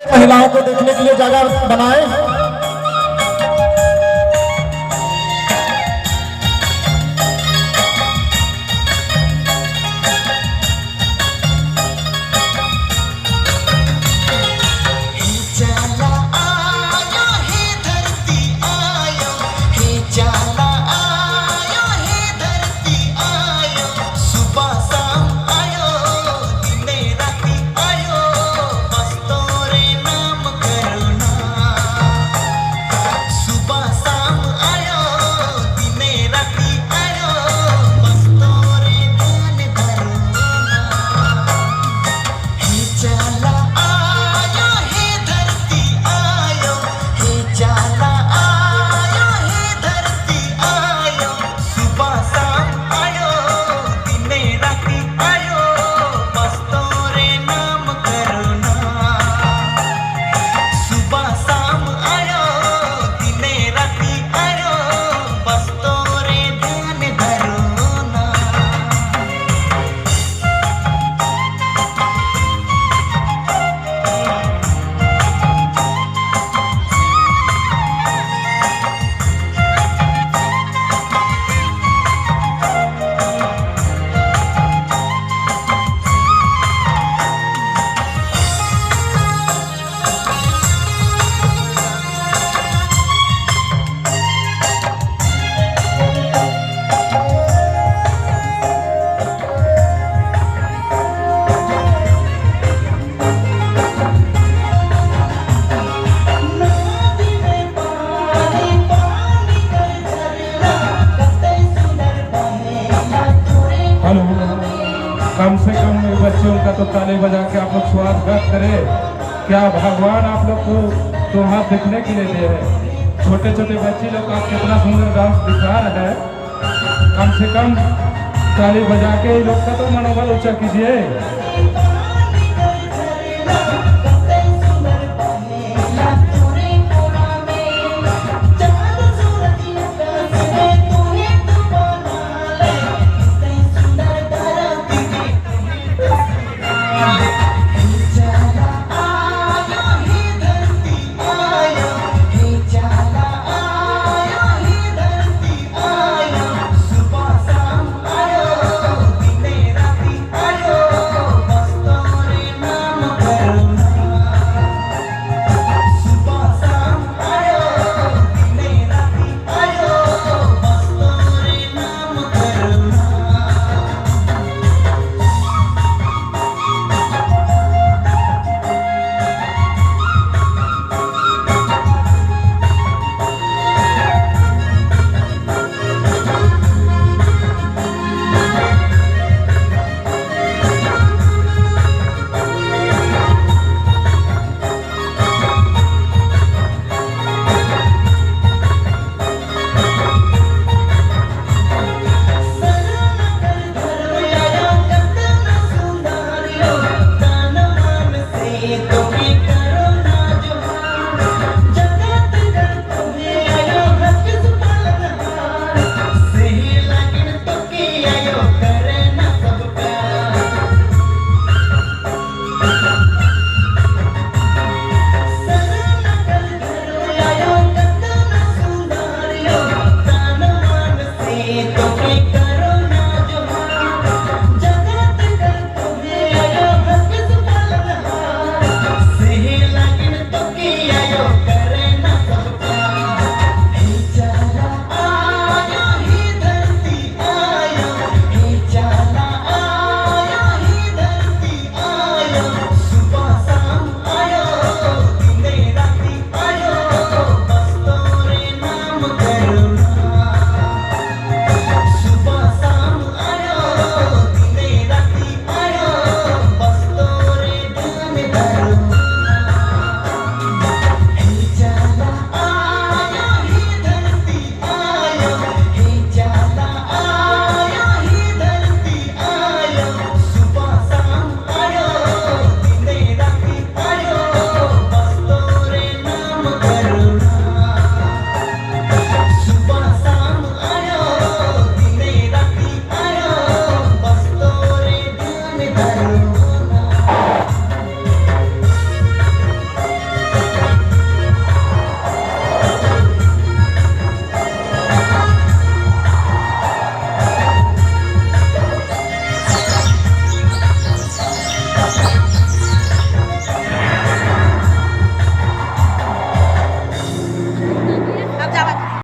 महिलाओं को देखने के लिए जगह बनाए। कम से कम बच्चों का तो ताली बजा के आप लोग स्वागत करें। क्या भगवान आप लोग को तो हाथ देखने के लिए दे रहे। छोटे छोटे बच्चे लोग आप कितना सुंदर डांस दिखा रहे हैं। कम से कम ताली बजा के लोग का तो मनोबल ऊंचा कीजिए। तो